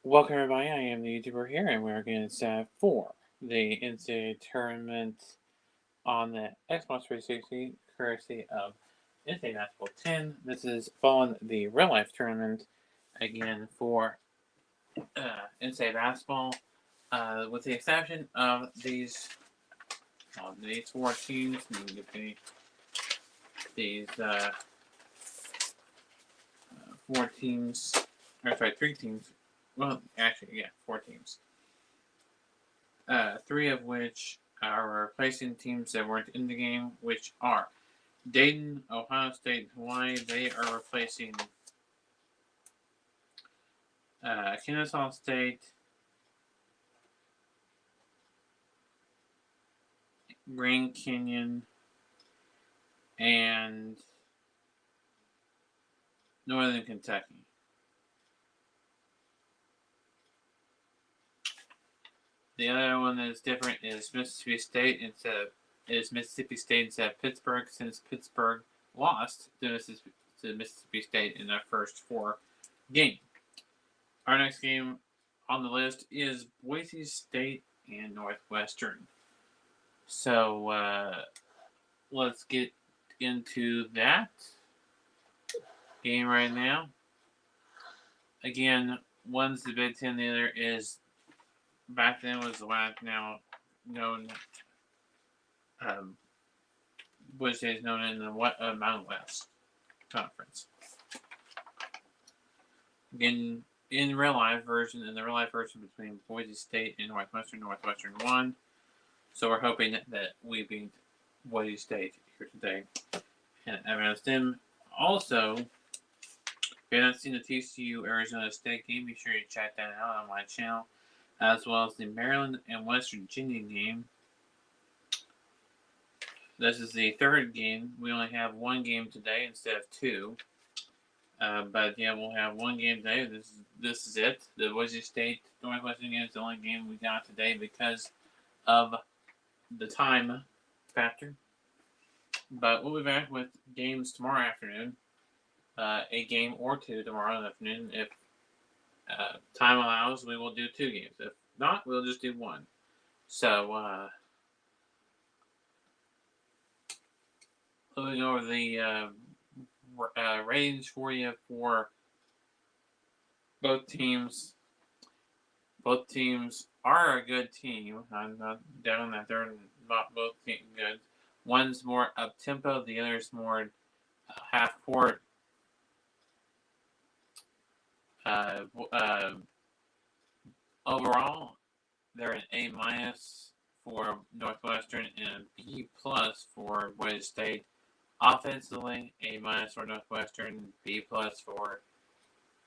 Welcome everybody, I am the YouTuber here and we're going to for the NCAA tournament on the Xbox 360 courtesy of NCAA Basketball 10. This is following the real life tournament again for NCAA Basketball with the exception of these four teams. These four teams, or sorry, three teams. Well, actually, yeah, four teams. Three of which are replacing teams that weren't in the game, which are Dayton, Ohio State, and Hawaii. They are replacing Kennesaw State, Grand Canyon, and Northern Kentucky. The other one that is different is Mississippi State instead of Pittsburgh, since Pittsburgh lost to Mississippi State in their first four games. Our next game on the list is Boise State and Northwestern. So let's get into that game right now. Again, one's the Big Ten, the other is back then was the WAC, now known. Boise State is known in the Mountain West Conference. Again, in the real life version between Boise State and Northwestern won. So we're hoping that we beat Boise State here today and advance them. Also, if you haven't seen the TCU Arizona State game, be sure to check that out on my channel, as well as the Maryland and West Virginia game. This is the third game. We only have one game today instead of two. But yeah, we'll have one game today. This is it. The Boise State Northwestern game is the only game we got today because of the time factor. But we'll be back with games tomorrow afternoon. A game or two tomorrow afternoon. If time allows, we will do two games. If not, we'll just do one. So, looking over the ratings for you for both teams. Both teams are a good team. I'm not down that they're not both teams good. One's more up tempo, the other's more half court. Overall, they're an A- for Northwestern and a B+ for Boise State. Offensively, A- for Northwestern, B+ for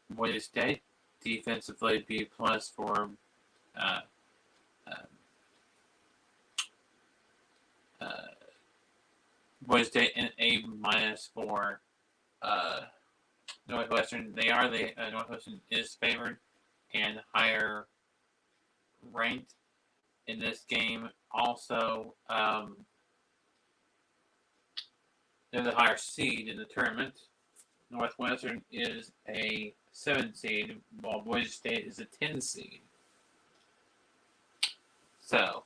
Boise State. Defensively, B+ for Boise State, and A- for Northwestern. Northwestern is favored and higher ranked in this game. Also, they're the higher seed in the tournament. Northwestern is a 7 seed, while Boise State is a 10 seed. So,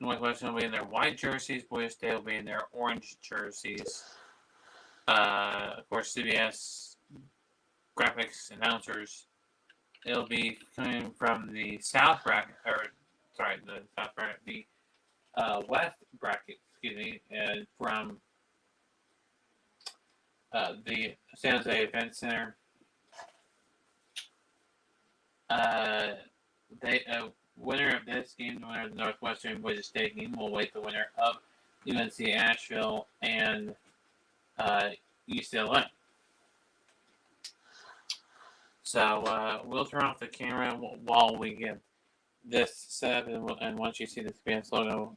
Northwestern will be in their white jerseys. Boise State will be in their orange jerseys. Of course, CBS graphics announcers. It'll be coming from the South bracket, the West bracket, and from the San Jose Event Center. Winner of this game, the winner of the Northwestern Boise State game, will wait the winner of UNC Asheville and UCLA. So we'll turn off the camera while we get this set up, and once you see the CBS logo,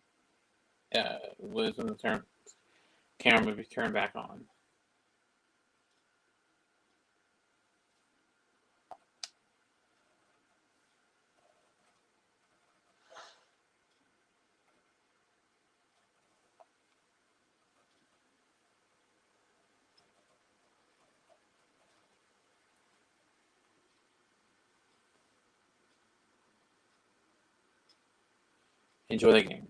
when the camera will be turned back on. enjoy the game.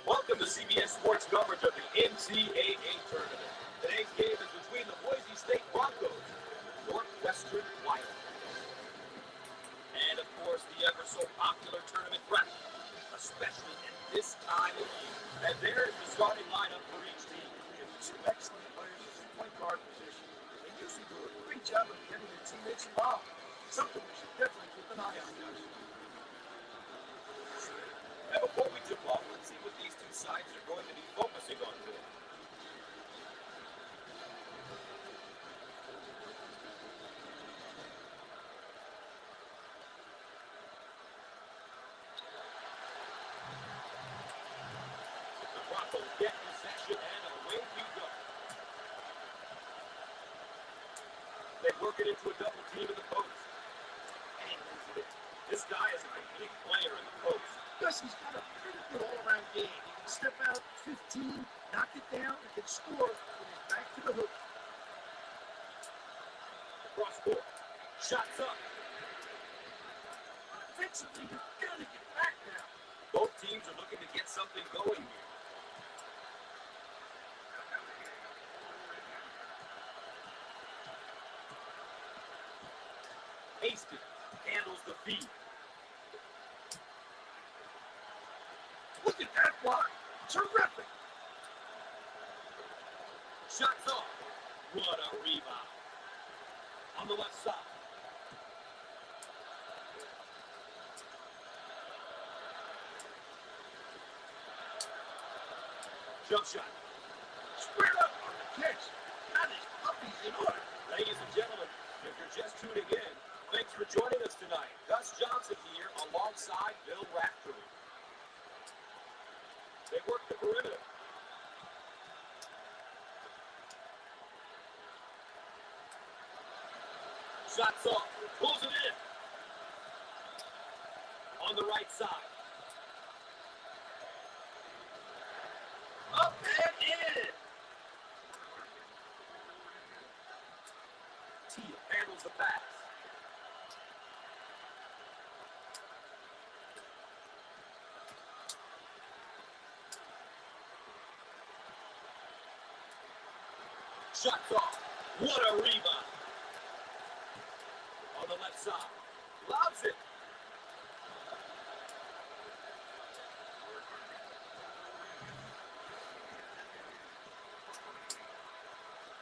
Welcome to CBS Sports coverage of the NCAA tournament. Today's game is between the Boise State Broncos and Northwestern Wildcats. And of course, the ever so popular tournament prep, especially at this time of year. And there's the starting lineup for each team. Two excellent players at the point guard position. They usually do a great job of getting their teammates involved. Something we should definitely keep an eye on, guys. And before we tip off, let's see what these two sides are going to be focusing on today. The Broncos get possession and away we go. They work it into a double team in the post. And this guy is a big player in the post. Plus, he's got a pretty good all-around game. He can step out 15, knock it down, and can score when he's back to the hoop. Cross court. Shots up. Offensively, you've got to get back now. Both teams are looking to get something going here. Hastings handles the feed. Look at that block. Terrific. Shots off. What a rebound. On the left side. Jump shot. Squared up on the catch. Got his puppies in order. Ladies and gentlemen, if you're just tuning in, thanks for joining us tonight. Gus Johnson here alongside Bill Raftery. They work the perimeter. Shots off. Pulls it in. On the right side. Up and in. Teal handles the pass. Shots off. What a rebound. On the left side. Lobs it.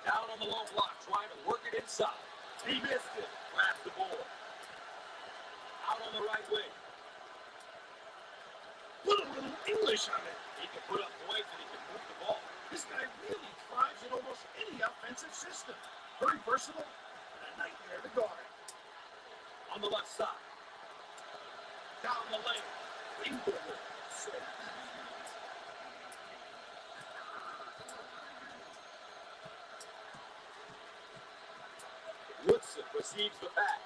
Down on the low block, trying to work it inside. He missed it. Grabs the ball. Out on the right wing. Put a little English on it. He can put up points and he can move the ball. This guy really thrives in almost any offensive system. Very versatile and a nightmare to guard. On the left side. Down the lane. Bingo. So Woodson receives the pass.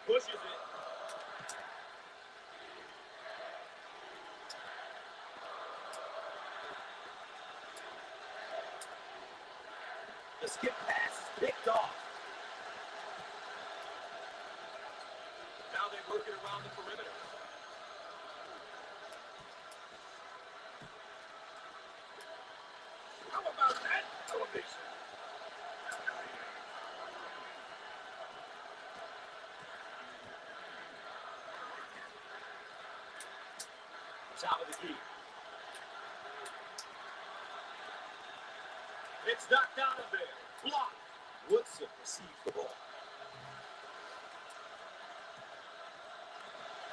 Pushes it. The skip pass is picked off. Now they work it around the perimeter. how about that elevation? Top of the key. It's knocked out of there. Blocked. Woodson receives the ball.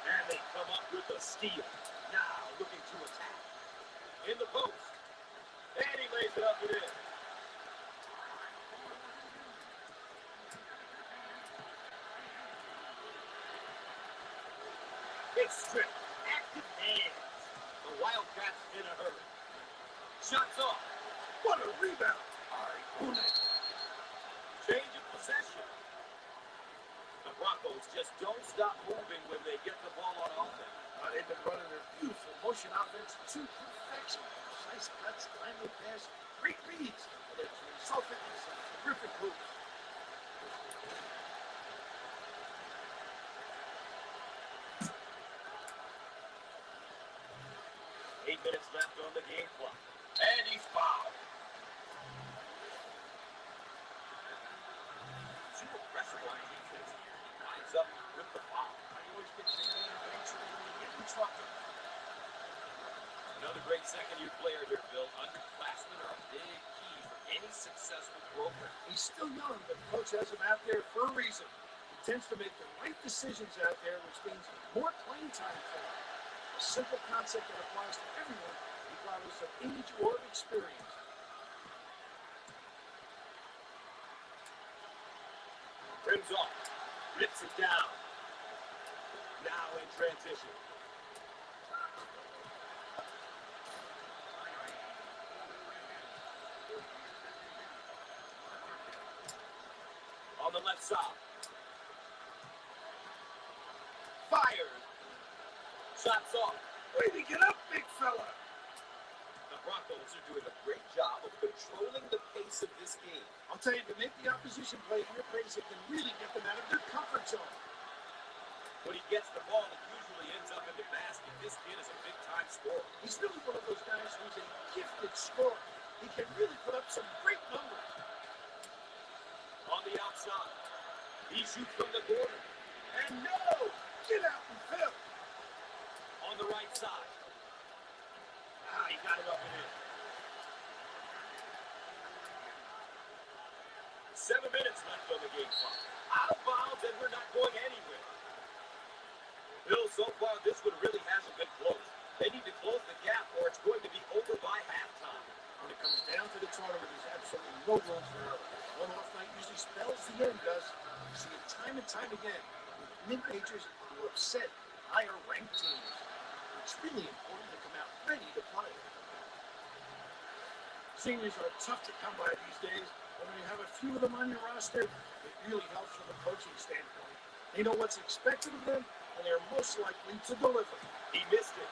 And they come up with a steal. Now looking to attack. In the post. And he lays it up and in. It's stripped. Active hands. The Wildcats in a hurry. Shots off. What a rebound. All right, Change of possession. Broncos just don't stop moving when they get the ball on offense. They've been running their beautiful motion offense to perfection. Precise cuts, timely pass, great reads. And it's resulted in some terrific moves. 8 minutes left on the game clock. And he's fouled. Too aggressive on defense here. He winds up with the foul. I always get thinking eventually when you get in trouble. Another great second-year player here, Bill. Underclassmen are a big key for any successful program. He's still young, but coach has him out there for a reason. He tends to make the right decisions out there, which means more playing time for him. A simple concept that applies to everyone, regardless of age or experience. Rims off. Rips it down. Now in transition. On the left side. Fired. Shots off. Way to get up, big fella. The Broncos are doing a great job of controlling the pace of this game. I'll tell you, to make the opposition play at your pace, it can really get them out of their comfort zone. When he gets the ball, it usually ends up in the basket. This kid is a big-time scorer. He's really one of those guys who's a gifted scorer. He can really put up some great numbers. On the outside, he shoots from the corner. And no! Get out and fill. On the right side. He got it up and in. 7 minutes left on the game clock. Out of bounds, and we're not going anywhere. Bill, so far, this one really hasn't been close. They need to close the gap, or it's going to be over by halftime. When it comes down to the tournament, there's absolutely no room for error. One off night usually spells the end, Gus. You see it time and time again with mid-majors who upset higher-ranked teams. It's really important to come out ready to play. Seniors are tough to come by these days, and when you have a few of them on your roster, it really helps from a coaching standpoint. They know what's expected of them, and they're most likely to deliver. He missed it.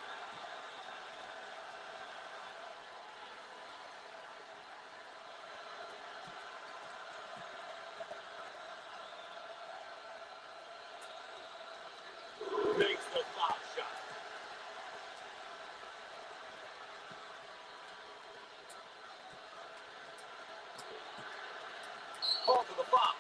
Makes the foul shot. Call for the foul.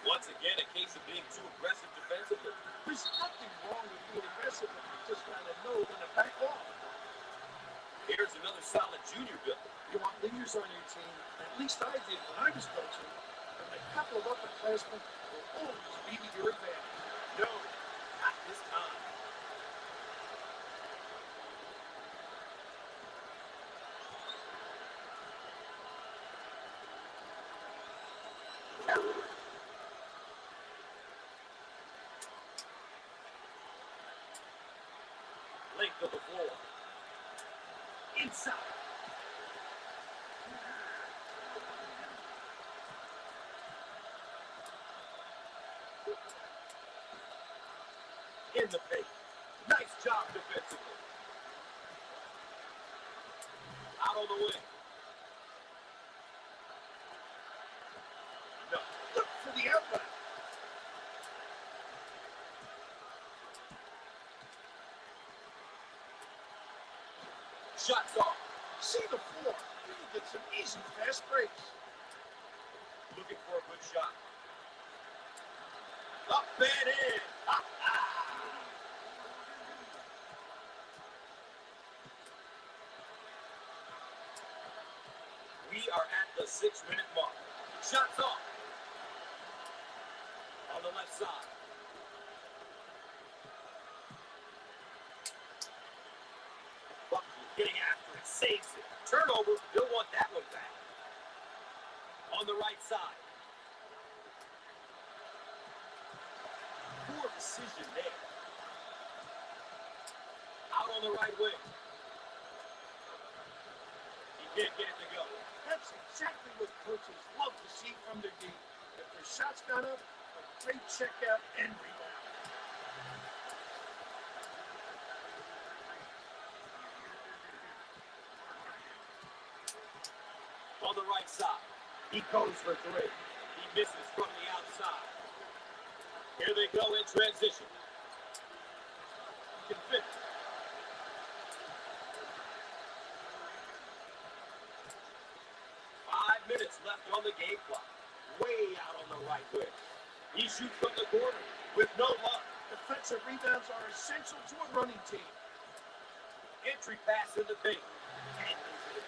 Once again, a case of being too aggressive defensively. There's nothing wrong with being aggressive, but you just gotta know when to back off. Here's another solid junior Bill. You want leaders on your team, at least I did when I was coaching, and a couple of upperclassmen will always be to your advantage. No, not this time. Length of the floor. Inside. In the paint. Nice job defensively. Out on the wing. No. Look for the outlet. Shots off. See the floor. You can get some easy fast breaks. Looking for a good shot. Up and in. Ha, ha. We are at the 6-minute mark. Shots off. On the left side. Buckley getting after it. Saves it. Turnover. He'll want that one back. On the right side. Poor decision there. Out on the right wing. He Can't get it to go. That's exactly what coaches love to see from their D. If their shots got up, a great checkout and rebound. On the right side, he goes for three. He misses from the outside. Here they go in transition. He can finish. 5 minutes left on the game clock. Way out on the right wing. He shoots from the corner with no luck. Defensive rebounds are essential to a running team. Entry pass in the paint. And he's in.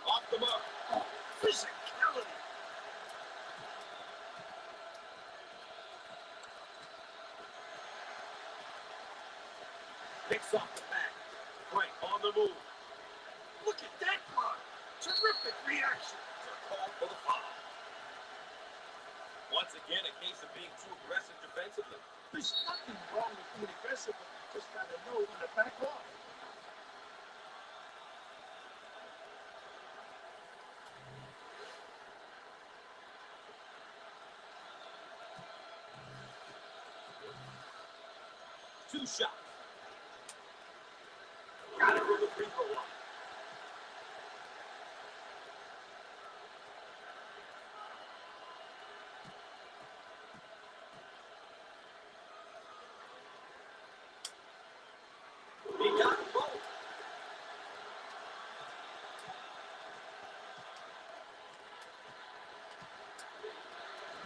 Off the mark. Oh, physicality. Picks off the back. Frank on the move. Look at that block. Terrific reaction. Call for the foul. Once again, a case of being too aggressive defensively. There's nothing wrong with being aggressive, but you just gotta know when to back off. Two shots. Got it from the free throw line. He got it both.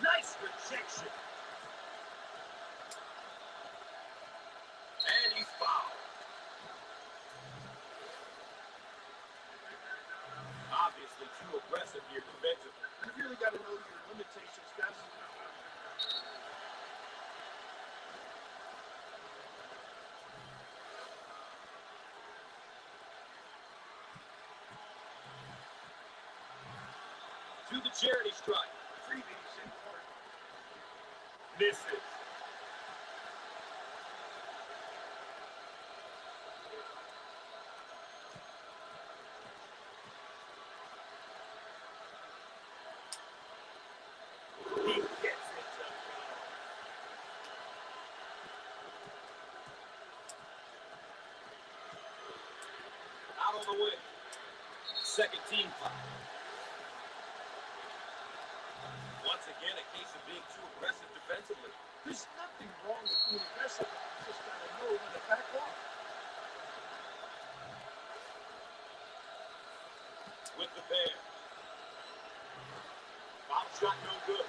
Nice rejection. And he's fouled. Obviously too aggressive here defensively. You really gotta know your limitations, guys. To the charity strike. Freebies in court. Misses. He gets it to go. Out on the wing. Second team foul. Once again, a case of being too aggressive defensively. There's nothing wrong with being aggressive, but you just gotta know when to back off. With the pair. Foul shot no good.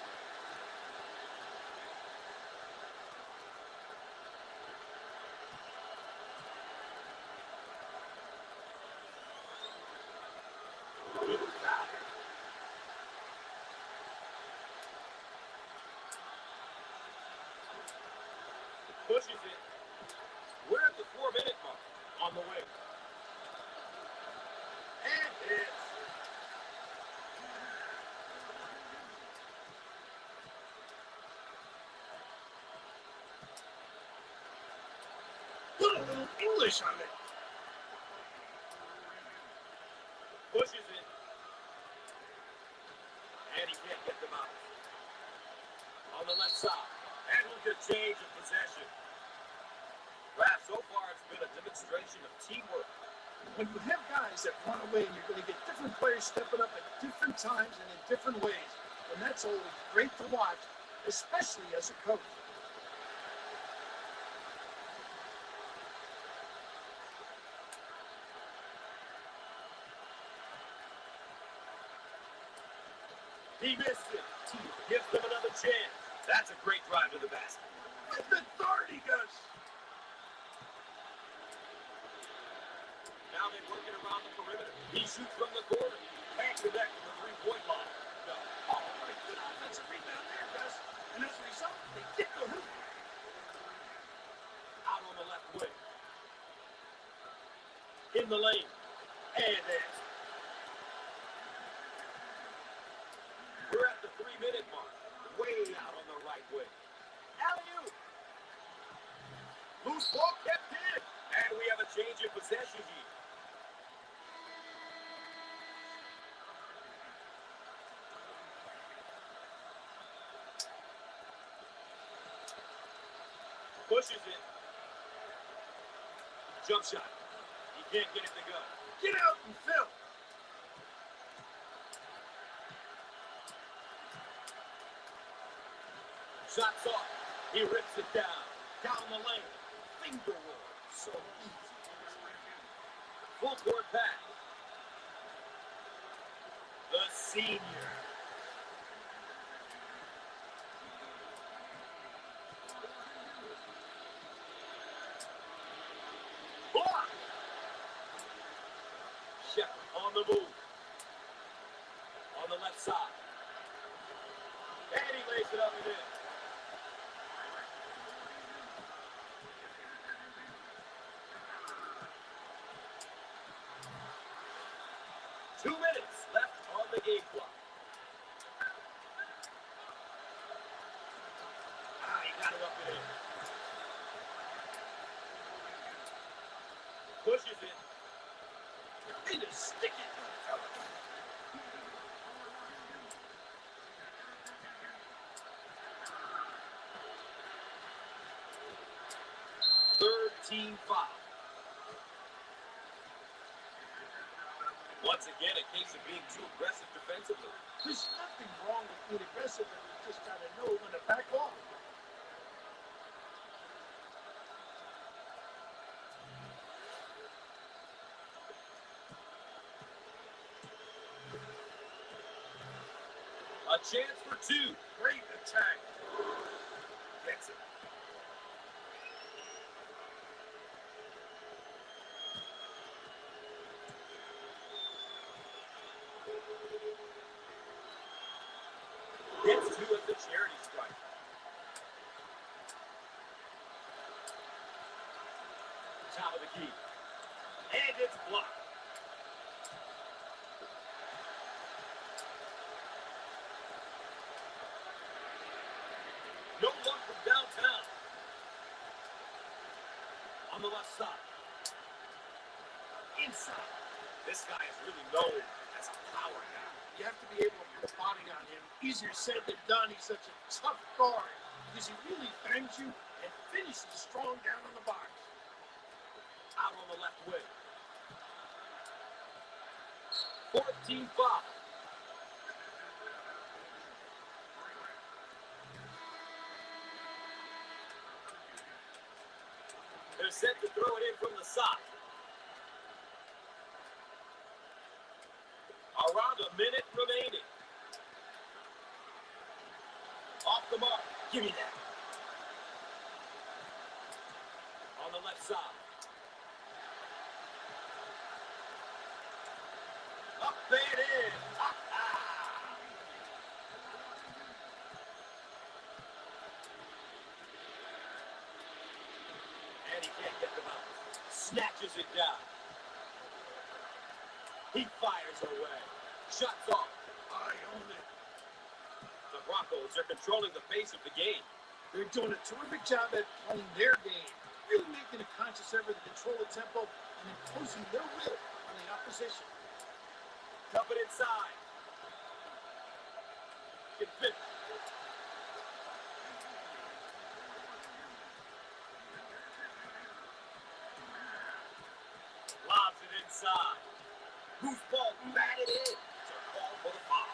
Good foul. Pushes it. We're at the 4-minute mark. On the way. And hits. Put a little English on it. Pushes it. And he can't get them out. On the left side. And look at change of possession. Raf, so far it's been a demonstration of teamwork. When you have guys that run away, you're going to get different players stepping up at different times and in different ways. And that's always great to watch, especially as a coach. He missed it. Gives them another chance. That's a great drive to the basket. With authority, Gus. Now they're working around the perimeter. He shoots from the corner. Can't connect to the three-point line. No. Oh, what a good offensive rebound there, Gus. And as a result, they get the hoop. Out on the left wing. In the lane. And in. We're at the 3-minute mark. Way out on the right wing. Loose ball kept in. And we have a change in possession here. Pushes it. Jump shot. He can't get it to go. Get out and fill. Shots off. He rips it down. Down the lane. Finger roll. So easy. Full court pass. The senior. Block. Shepard on the move. On the left side. And he lays it up and in. Two minutes left on the game clock. He got it up and in. Pushes it. He just stick it. Third team foul. Once again, a case of being too aggressive defensively. There's nothing wrong with being aggressive, and you just got to know when to back off. A chance for two. Great attack. Gets it. Gets two at the charity strike. Top of the key. And it's blocked. No luck from downtown. On the left side. Inside. This guy is really known as a power guy. You have to be able to put body on him. Easier said than done. He's such a tough guard because he really bangs you and finishes strong down on the box. Out on the left wing. 14-5. They're set to throw it in from the side. Around a minute remaining. Off the mark. Give me that. On the left side. Up and in. And he can't get them out. Snatches it down. He fires away. Shots off. I own it. The Broncos are controlling the pace of the game. They're doing a terrific job at playing their game, really making a conscious effort to control the tempo and imposing their will on the opposition. Dump it inside. Get fit. Lobs it inside. Goose ball batted in. It's a call for the foul.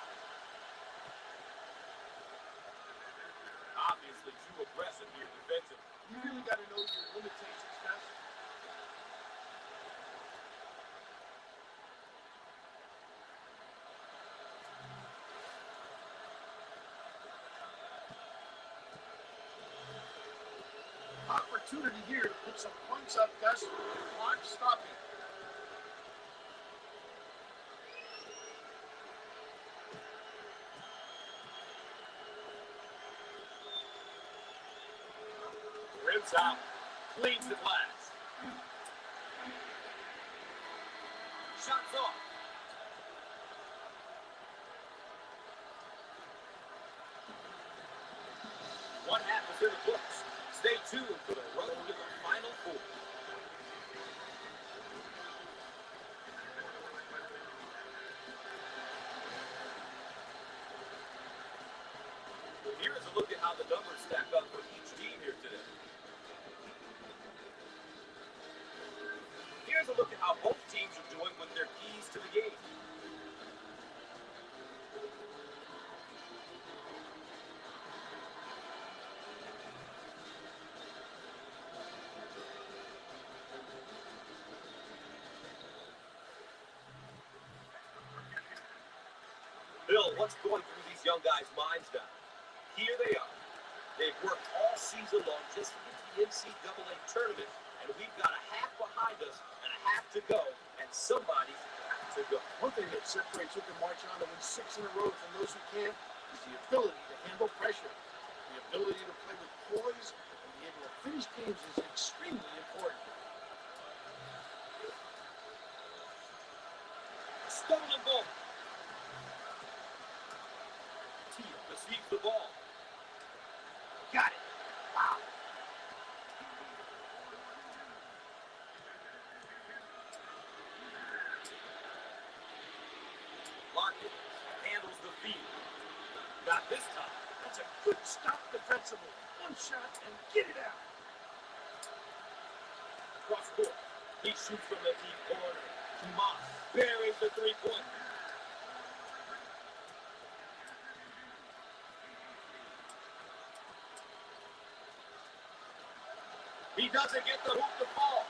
Obviously too aggressive here defensively. You really got to know your limitations, guys. Opportunity here to put some points up, Gus. Clock stopping. Rims out. Cleans it last. Shots off. One half is in the books. Stay tuned for the road to the Final Here's a look at how the numbers stack up for each team here today. Here's a look at how both teams are doing with their keys to the game. Bill, what's going through these young guys' minds now? Here they are. They've worked all season long just to get to the NCAA tournament, and we've got a half behind us and a half to go, and somebody's got to go. One thing that separates who can march on to win 6 in a row from those who can't is the ability to handle pressure. The ability to play with poise and be able to finish games is extremely important. Stolen ball. Tia receives the ball. Got it. Wow. Larkin handles the field. Not this time. That's a good stop defensively. One shot and get it out. Cross court. He shoots from the deep corner. Tomas buries the three-point. He doesn't get the hoop to fall.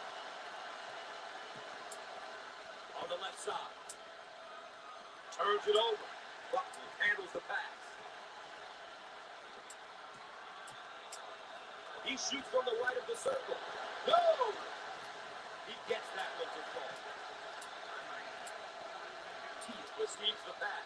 On the left side. Turns it over. Buckley handles the pass. He shoots from the right of the circle. No! He gets that one to fall. Tia receives the pass.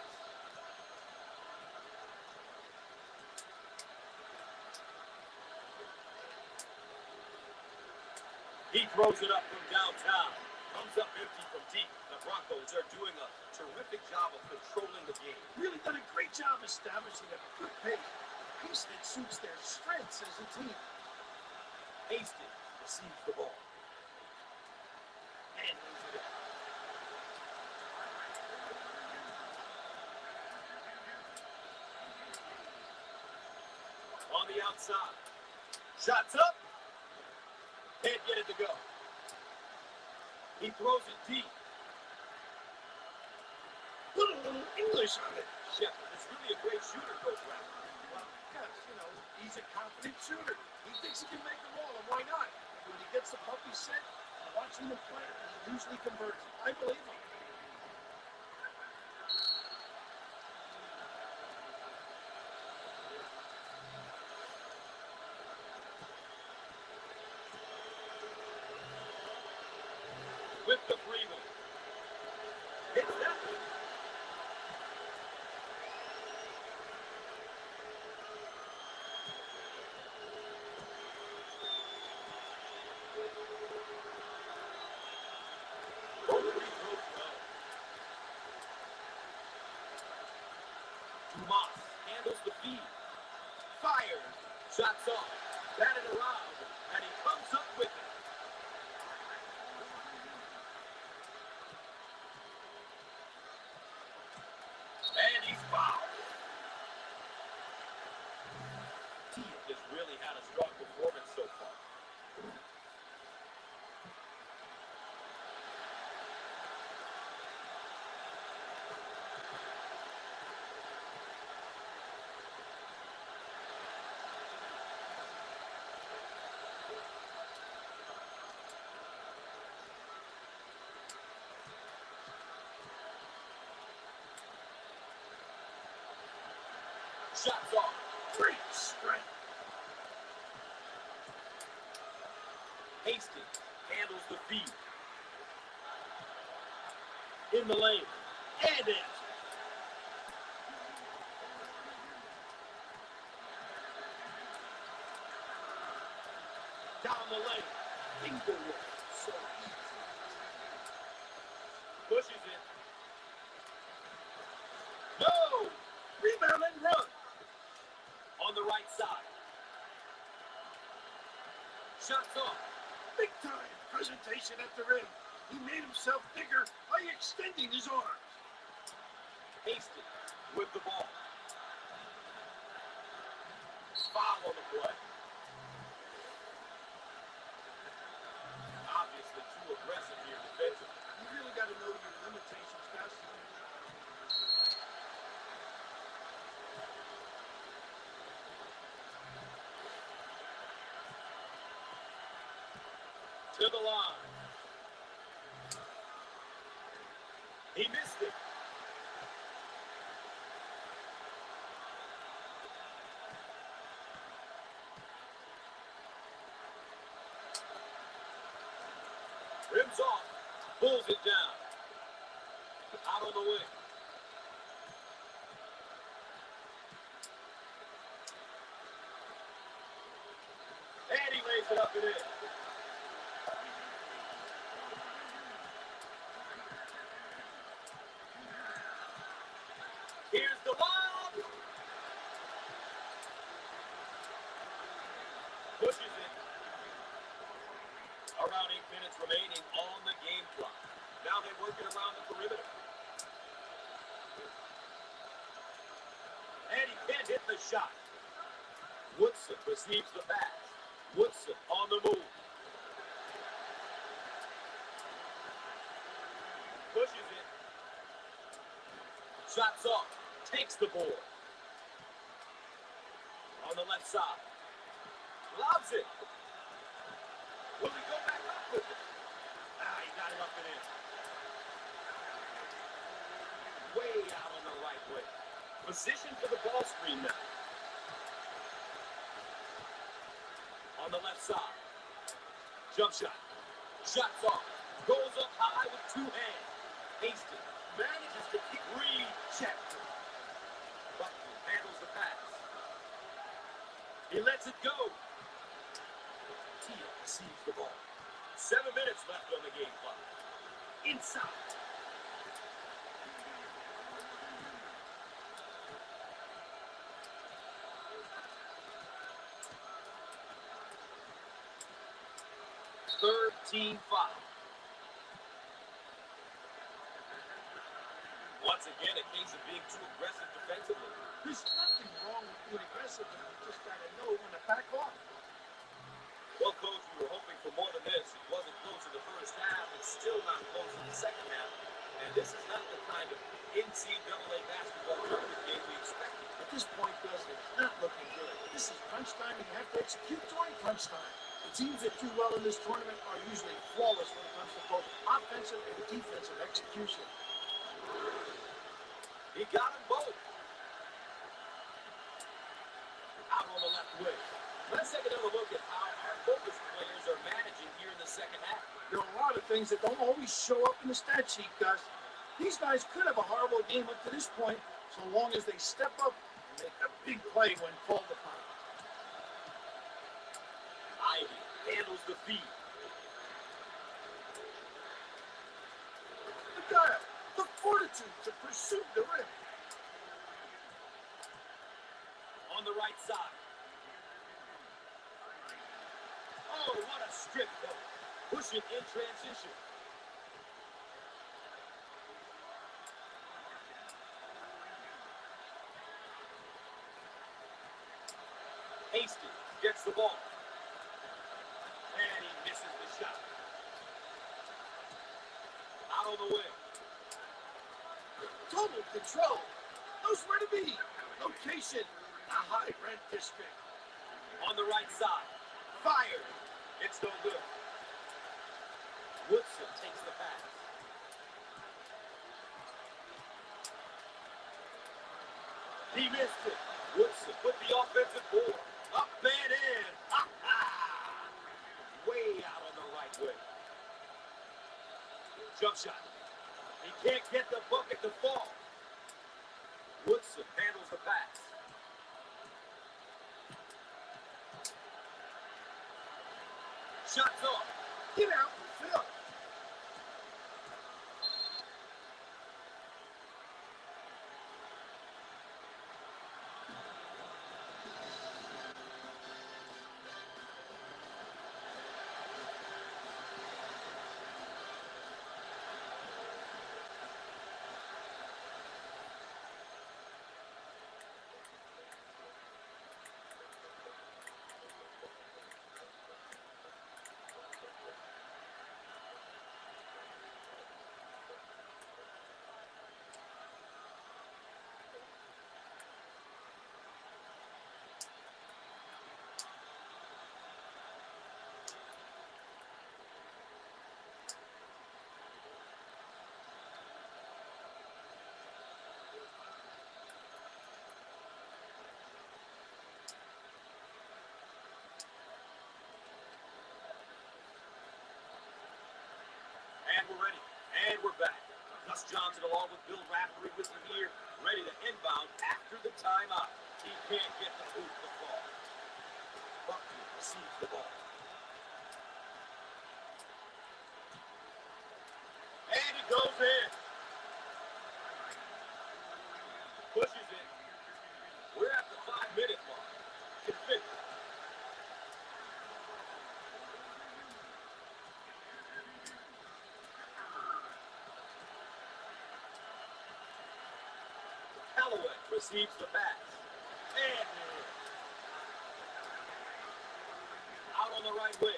He throws it up from downtown. Comes up empty from deep. The Broncos are doing a terrific job of controlling the game. Really done a great job establishing a good pace that suits their strengths as a team. Hastings receives the ball. And moves it up. On the outside. Shots up. Can't get it to go. He throws it deep. Put a little English on it. Shepard is really a great shooter, Coach Rapp. Well, yes, he's a confident shooter. He thinks he can make the ball, and why not? When he gets the puppy set, watching him play, he usually converts. I believe him. With the freeway. Hits that one. Both free throws go. Tomas handles the feed. Fires. Shots off. Batted around. And he comes up with it. And he's fouled. Tia has really had a strong performance so far. Shots off. Great strength. Hastings handles the feed. In the lane. And in. Down the lane. Inglewood. So easy. Pushes it. No! Rebound and run. On the right side. Shots off. Big time presentation at the rim. He made himself bigger by extending his arms. Hastings with the ball. foul on the play. Obviously too aggressive here defensively. You really got to know your limitations, Gus. To the line. He missed it. Rims off. Pulls it down. Out on the wing. And he lays it up and in. Here's the lob. Pushes it. Around 8 minutes remaining on the game clock. Now they work it around the perimeter. And he can't hit the shot. Woodson receives the pass. Woodson on the move. Pushes it. Shots off. Takes the board. On the left side. Lobs it. Will he go back up with it? He got it up and in. Way out on the right wing. Position for the ball screen now. On the left side. Jump shot. Shots off. Goes up high with two hands. Hastings manages to keep rechecked. Buckley handles the pass. He lets it go. Teal receives the ball. 7 minutes left on the game clock. Inside. Third team foul. Once again, a case of being too aggressive defensively. There's nothing wrong with being aggressive, but you just got to know when to back off. Well, Coach, we were hoping for more than this. It wasn't close in the first half. It's still not close in the second half. And this is not the kind of NCAA basketball tournament game we expected. At this point, Gus, it's not looking good. This is crunch time, and you have to execute during crunch time. The teams that do well in this tournament are usually flawless when it comes to both offensive and defensive execution. He got them both. Out on the left wing. Let's take another look at how our focus players are managing here in the second half. There are a lot of things that don't always show up in the stat sheet, Gus. These guys could have a horrible game up to this point, so long as they step up and make a big play when called upon. Ivy handles the feed. The guy, the fortitude to pursue the rim. On the right side. Oh, what a strip though. Push it in transition. Hastings gets the ball. And he misses the shot. Out on the wing. Total control. Knows where to be. Location, the high rent district. On the right side. Fired. It's no good. Woodson takes the pass. He missed it. Woodson put the offensive board. Up and in. Ha-ha! Way out on the right wing. Jump shot. He can't get the bucket to fall. Woodson handles the pass. Shots off. Get out and fill. Gus Johnson along with Bill Raftery with him here, ready to inbound after the timeout. He can't get the hoop to fall. Bucky receives the ball. And it goes in. Pushes it. We're at the 5-minute mark. It's 50. Callaway receives the pass. And out on the right wing.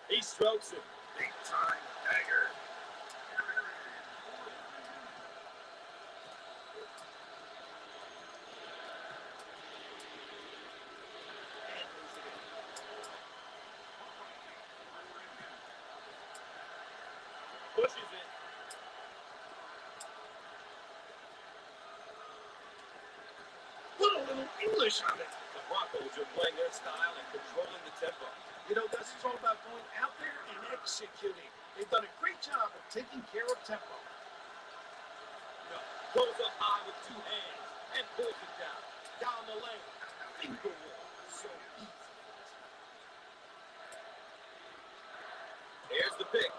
He strokes it. Big time dagger. Pushes it. Put a little English on it. The Broncos are playing their style and controlling the tempo. You know, Gus, it's all about going out there and executing. They've done a great job of taking care of tempo. No. Goes up high with two hands and pulls it down. Down the lane. Finger roll. So easy. Here's the pick.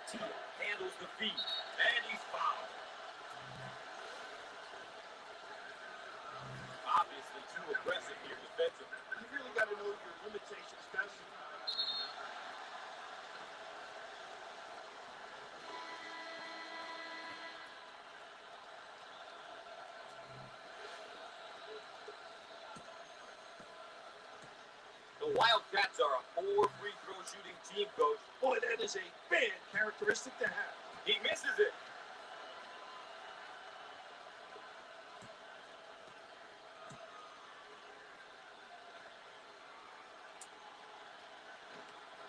Tia handles the feed. And he's fouled. Obviously too aggressive here defensively. You really got to know your limitations, Gus. The Wildcats are a 4 free throw shooting team, coach. Boy, that is a bad characteristic to have. He misses it.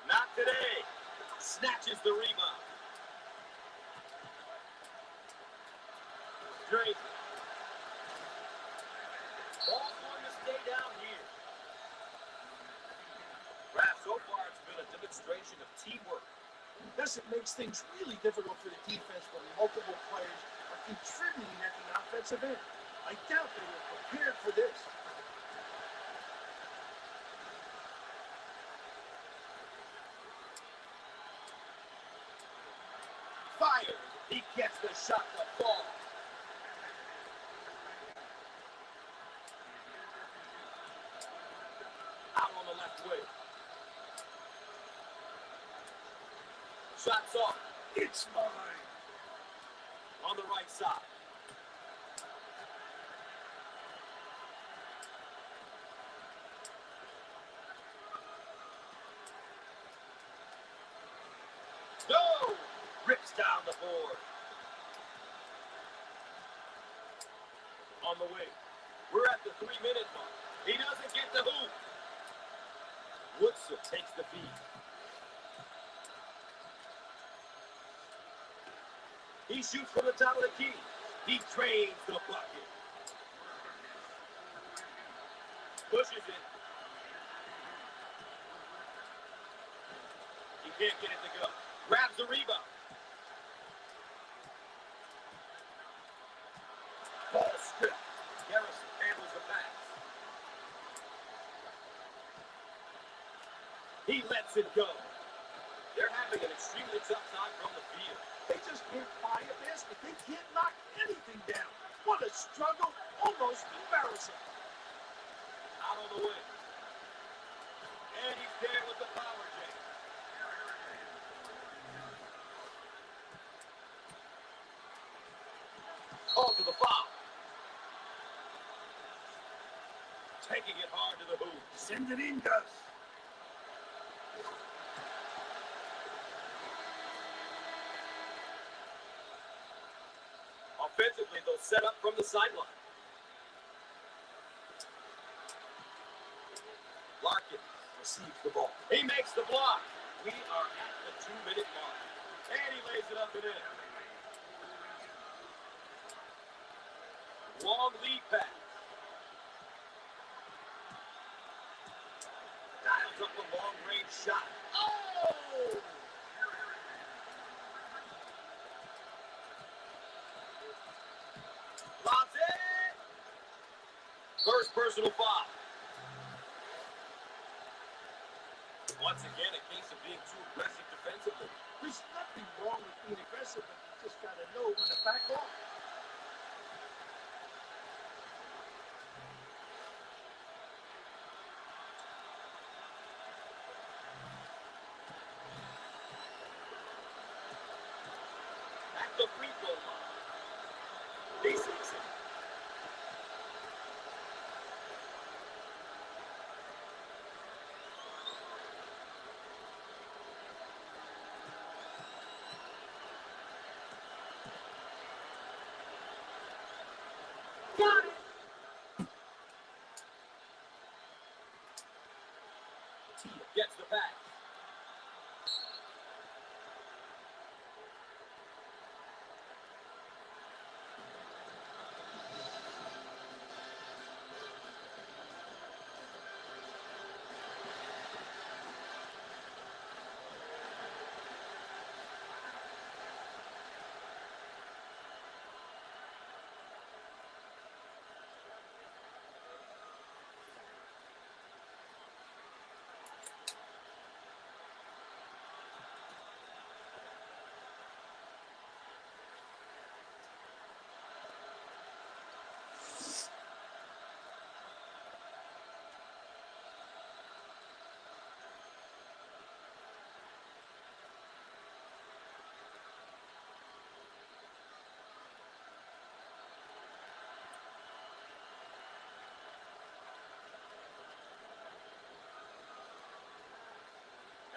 Not today. Snatches the rebound. Drake. Ball's going to stay down here. Raf, so far it's been a demonstration of teamwork. Thus, it makes things really difficult for the defense when multiple players are contributing at the offensive end. I doubt they were prepared for this. Fires. He gets the shot to fall. Out on the left wing. Shots off. It's mine. On the right side. No! Rips down the board. On the wing. We're at the 3-minute mark. He doesn't get the hoop. Woodson takes the feed. He shoots from the top of the key. He drains the bucket. Pushes it. He can't get it to go. Grabs the rebound. Ball stripped. Garrison handles the pass. He lets it go. They're having an extremely tough time from the field. They just can't buy a basket. They can't knock anything down. What a struggle. Almost embarrassing. Out on the wing. And he's there with the power jam. Call for the foul. Taking it hard to the hoop. Send it in, Gus. Offensively, they'll set up from the sideline. Larkin receives the ball. He makes the block. We are at the 2-minute mark. And he lays it up and in. Long lead pass. Dials up the long-range shot. personal foul. Once again, a case of being too aggressive defensively. There's nothing wrong with being aggressive, but you just got to know when to back off. At the free throw line. They six it. Got it. Tia gets the pass.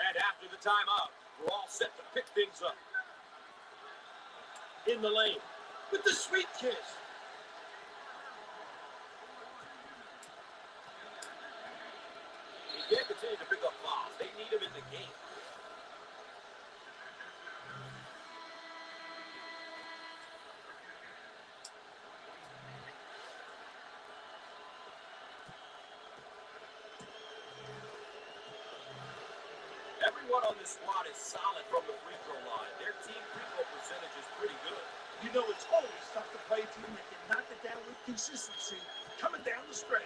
And after the timeout, we're all set to pick things up. In the lane. With the sweet kiss. He can't continue to pick up fouls. They need him in the game. Everyone on this squad is solid from the free throw line. Their team free throw percentage is pretty good. You know it's always tough to play a team that can knock it down with consistency coming down the stretch.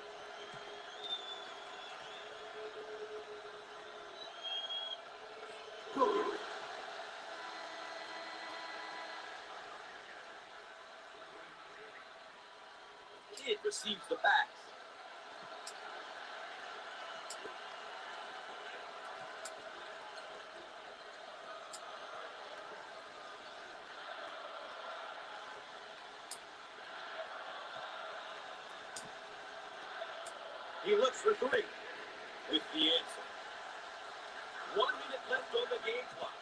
Kid receives the pass. He looks for three with the answer. 1 minute left on the game clock.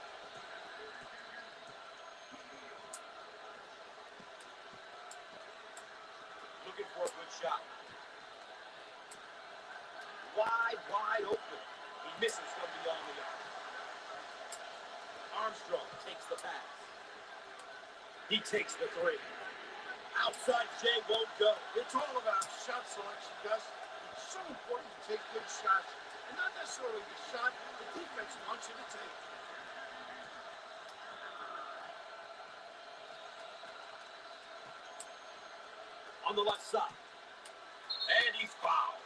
Looking for a good shot. Wide open. He misses from beyond the arc. Armstrong takes the pass. He takes the three. Outside Shea won't go. It's all about shot selection, Gus. It's so important to take good shots. And not necessarily the shot the defense wants you to take. On the left side. And he's fouled.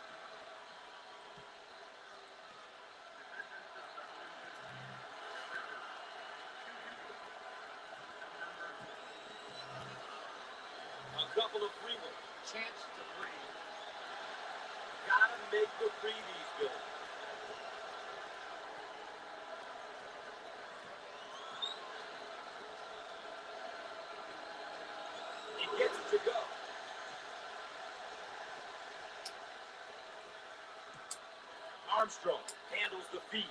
A couple of free ones. Chance to breathe. Gotta make the freebies good. He gets it to go. Armstrong handles the feed.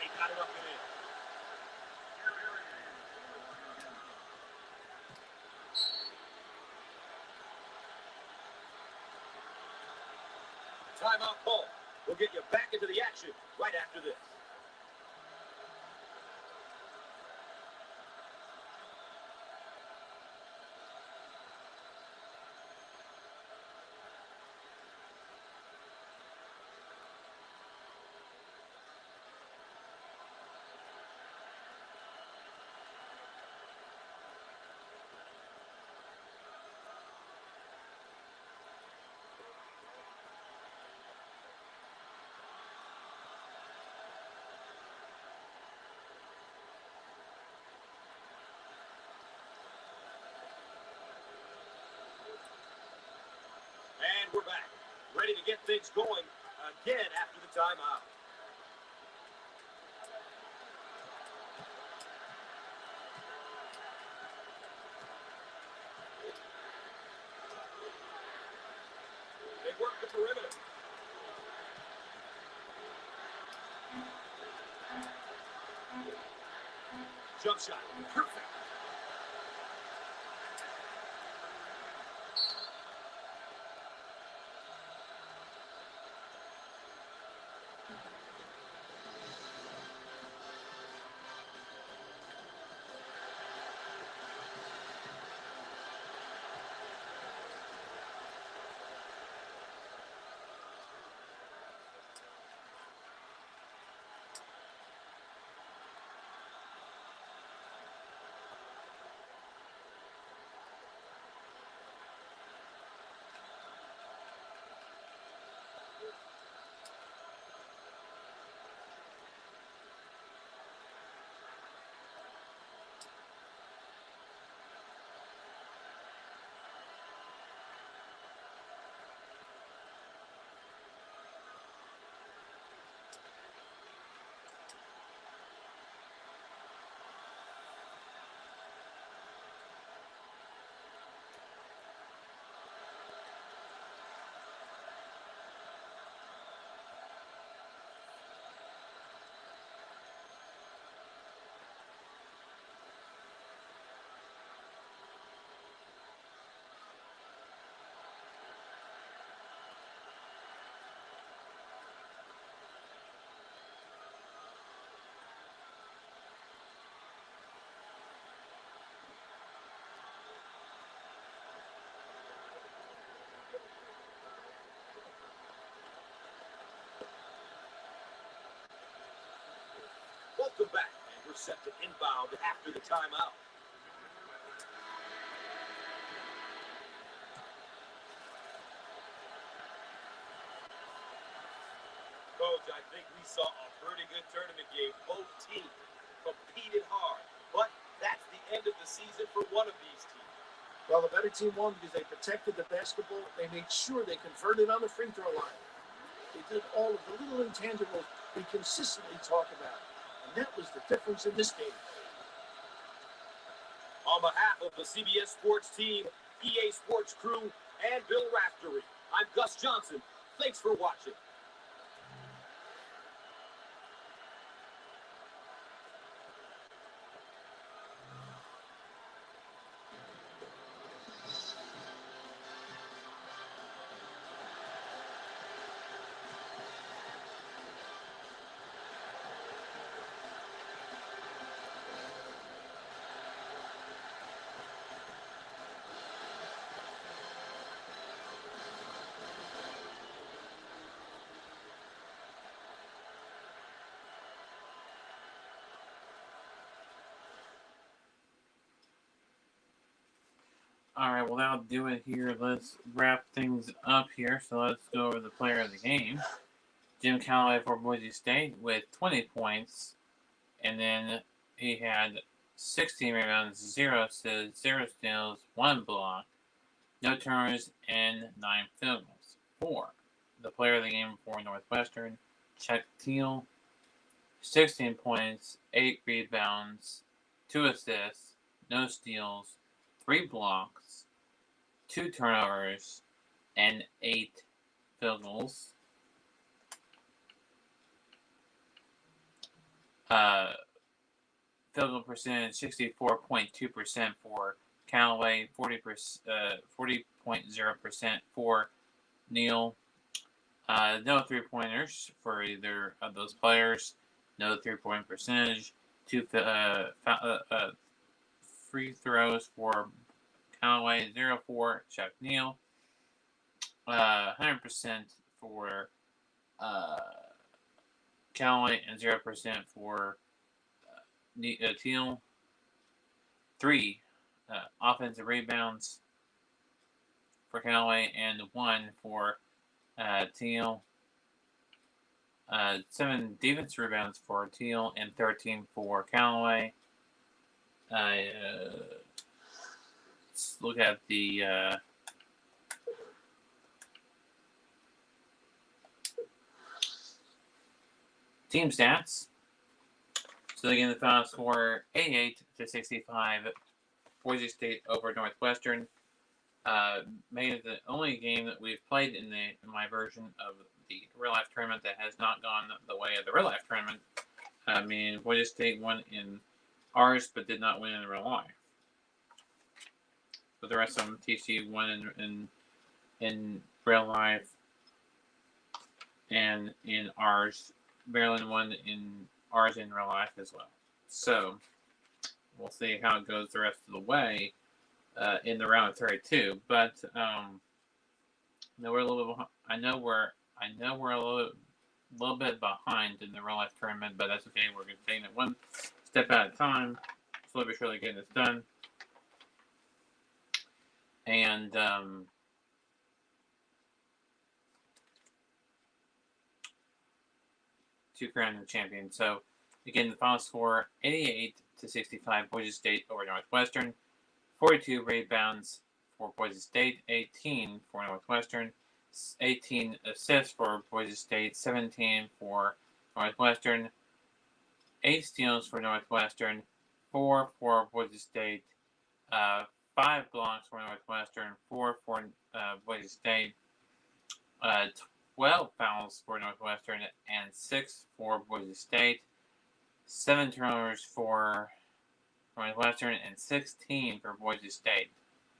He got it up and in. Timeout call. We'll get you back into the action right after this. get things going again after the timeout. They work the perimeter. Jump shot. Perfect. Welcome back, and we're set to inbound after the timeout. Coach, I think we saw a pretty good tournament game. Both teams competed hard, but that's the end of the season for one of these teams. Well, the better team won because they protected the basketball. They made sure they converted on the free throw line. They did all of the little intangibles we consistently talk about. And that was the difference in this game. On behalf of the CBS Sports team, EA Sports crew, and Bill Raftery, I'm Gus Johnson. Thanks for watching. All right, well, that'll do it here. Let's wrap things up here. So let's go over the player of the game. Jim Callaway for Boise State with 20 points. And then he had 16 rebounds, 0 assists, 0 steals, 1 block, no turnovers, and 9 field goals. 4. The player of the game for Northwestern, Chuck Teal, 16 points, 8 rebounds, 2 assists, no steals, 3 blocks, 2 turnovers, and 8 field goals. Field goal percentage 64.2% for Callaway, 40.0% for Neal. No 3-pointers for either of those players. No 3-point percentage. 2 free throws for Callaway, 0 for Chuck Neal. 100% for Callaway and 0% for Teal. 3 offensive rebounds for Callaway and 1 for Teal. 7 defensive rebounds for Teal and 13 for Callaway. Let's look at the Team stats. So again, the final score 88-65. Boise State over Northwestern. Made it the only game that we've played in my version of the real life tournament that has not gone the way of the real life tournament. Meaning Boise State won in ours but did not win in real life. But the rest of them, TCU won in real life and in ours. Maryland won in ours in real life as well. So we'll see how it goes the rest of the way in the round of 32. But we're a little bit. I know we're a little bit behind in the real life tournament, but that's okay. We're going to take it one step at a time, slowly but surely getting this done. And to crown the champion. So again, the final score 88-65. Boise State over Northwestern. 42 rebounds for Boise State, 18 for Northwestern, 18 assists for Boise State, 17 for Northwestern, 8 steals for Northwestern, 4 for Boise State, 5 blocks for Northwestern, 4 for Boise State, 12 fouls for Northwestern, and 6 for Boise State, 7 turnovers for Northwestern, and 16 for Boise State,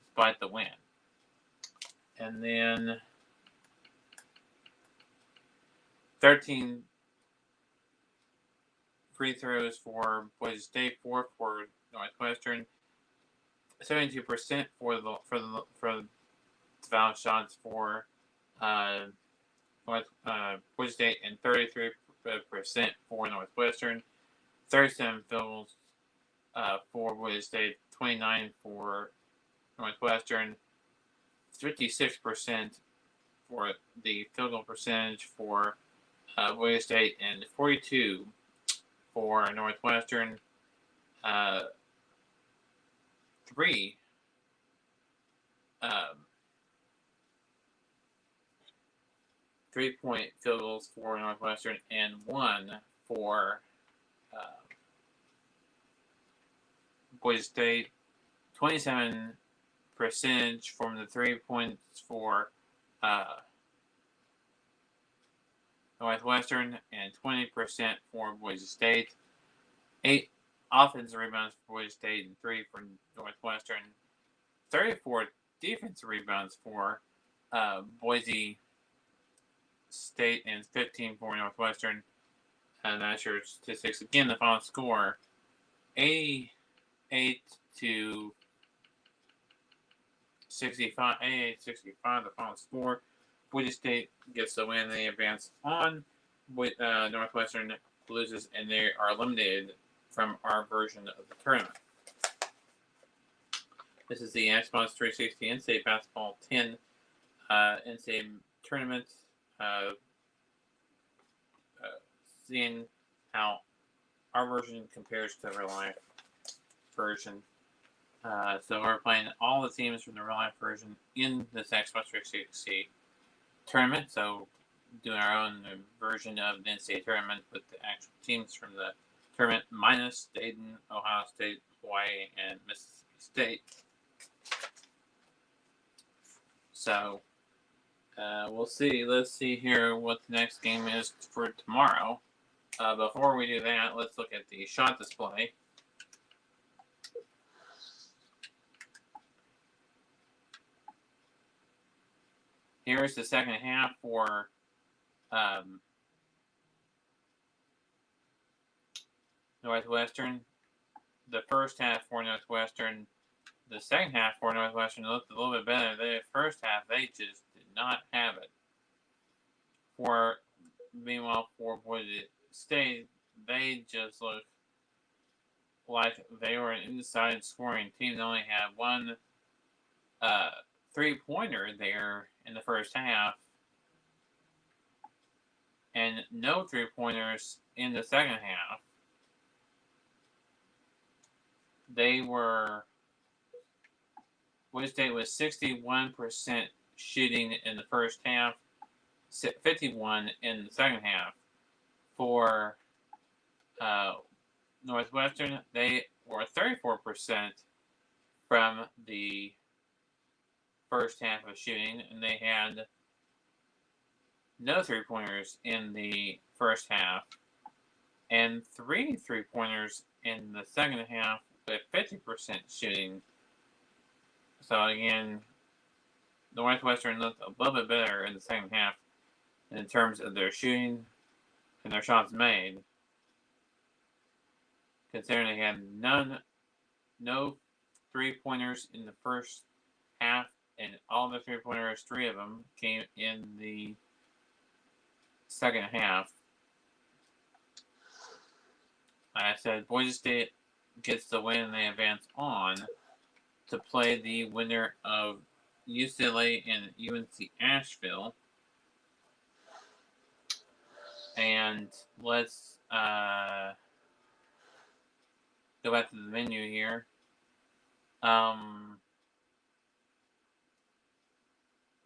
despite the win. And then 13 free throws for Boise State, 4 for Northwestern, 72% for the foul shots for Boise State, and 33% for Northwestern, 37 field goals for Boise State, 29 for Northwestern, 56% for the field goal percentage for Boise State, and 42 for Northwestern. 3 3-point field goals for Northwestern, and 1 for Boise State. 27% from the 3 points for Northwestern, and 20% for Boise State. 8 offensive rebounds for Boise State, and 3 for Northwestern. 34 defensive rebounds for Boise State, and 15 for Northwestern. And that's your statistics. Again, the final score 88-65. 88-65, the final score. Boise State gets the win. They advance on. Northwestern loses, and they are eliminated from our version of the tournament. This is the Xbox 360 NCAA Basketball 10 NCAA tournament. Seeing how our version compares to the real life version. So we're playing all the teams from the real life version in this Xbox 360 tournament. So doing our own version of the NCAA tournament with the actual teams from the tournament minus Dayton, Ohio State, Hawaii, and Mississippi State. So we'll see. Let's see here what the next game is for tomorrow. Before we do that, let's look at the shot display. Here's the second half for Northwestern. The first half for Northwestern. The second half for Northwestern looked a little bit better. The first half, they just did not have it. Meanwhile, for Boise State, they just looked like they were an inside scoring team. They only had one 3-pointer there in the first half, and no 3-pointers in the second half. Boise State was 61% shooting in the first half, 51 in the second half For Northwestern, they were 34% from the first half of shooting, and they had no three-pointers in the first half, and 3 3-pointers in the second half with 50% shooting. So again, Northwestern looked a little bit better in the second half in terms of their shooting and their shots made, considering they had no three-pointers in the first half, and all the three-pointers, 3 of them, came in the second half. I said Boise State gets the win and they advance on to play the winner of UCLA and UNC Asheville. And let's go back to the menu here.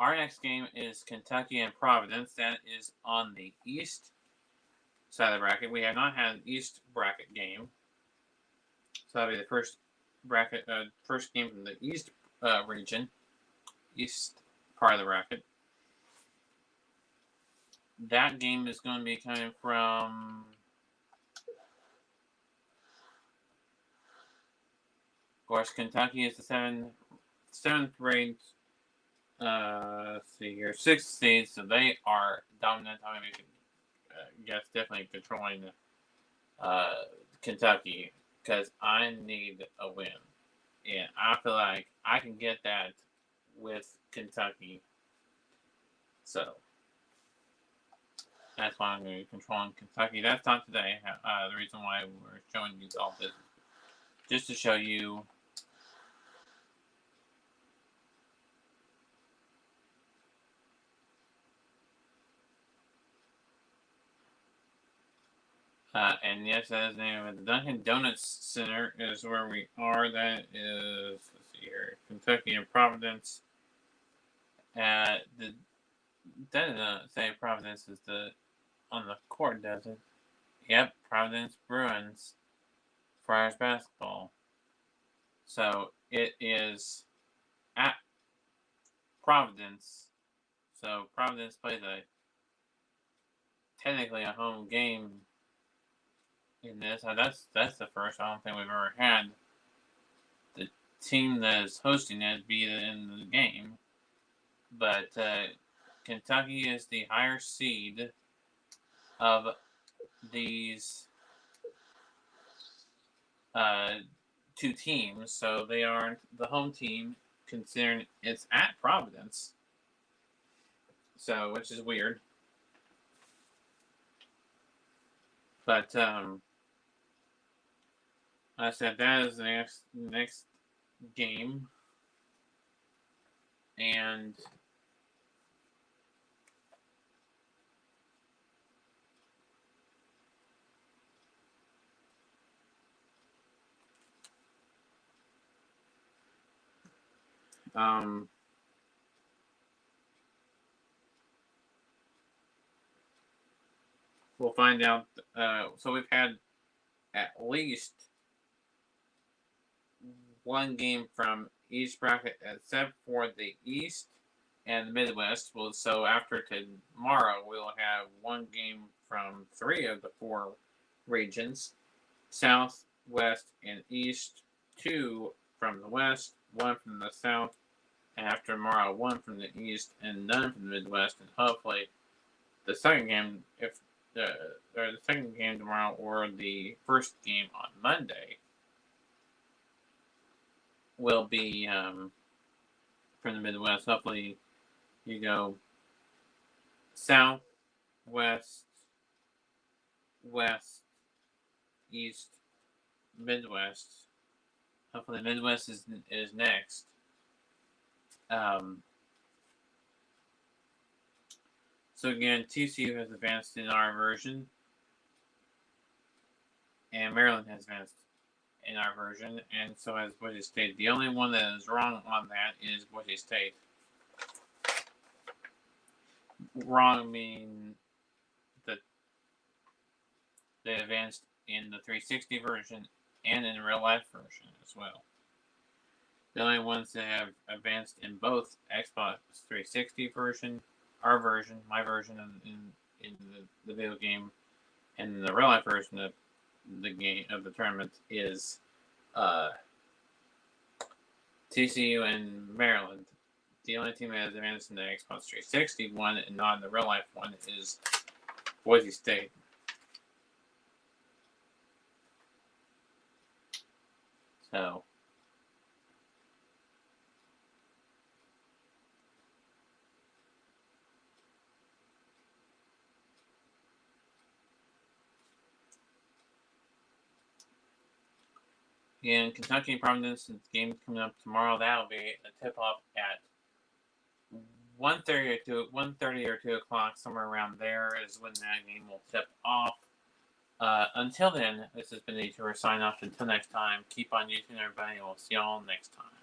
Our next game is Kentucky and Providence. That is on the east side of the bracket. We have not had an east bracket game, so that'll be the first game from the east region, east part of the bracket. That game is going to be coming from of course, Kentucky is the seventh ranked. Let's see here, 6th seed, so they are dominant. I mean, yes, definitely controlling Kentucky because I need a win, and I feel like I can get that with Kentucky. So that's why I'm going to be controlling Kentucky. That's not today. The reason why we're showing you all this, just to show you. And yes, that is the name of the Dunkin' Donuts Center is where we are. That is, let's see here, Kentucky and Providence. That doesn't say Providence is on the court, does it? Yep, Providence Bruins, Friars basketball. So it is at Providence. So Providence plays technically a home game in this. That's the first. I don't think we've ever had the team that is hosting it be in the game. But Kentucky is the higher seed of these 2 teams, so they aren't the home team, considering it's at Providence. So, which is weird. But I said that is the next game, and we'll find out. So we've had at least one game from each bracket, except for the East and the Midwest. So after tomorrow, we'll have one game from 3 of the 4 regions: South, West, and East. 2 from the West, 1 from the South, and after tomorrow, 1 from the East, and none from the Midwest. And hopefully, the second game, the second game tomorrow, or the first game on Monday, will be from the Midwest. Hopefully, you go South, West, West, East, Midwest. Hopefully, Midwest is next. So again, TCU has advanced in our version, and Maryland has advanced in our version, and so has Boise State. The only one that is wrong on that is Boise State. Wrong meaning that They advanced in the 360 version and in the real life version as well. The only ones that have advanced in both Xbox 360 version, our version, my version in the video game, and the real life version of the game of the tournament is TCU and Maryland. The only team that has advanced in the Xbox 360 one and not in the real life one is Boise State. So, in Kentucky and Providence, the game coming up tomorrow. That'll be a tip-off at 1:30 or 2 o'clock, somewhere around there is when that game will tip off. Until then, this has been the Tour sign off. Until next time, keep on using everybody. We'll see y'all next time.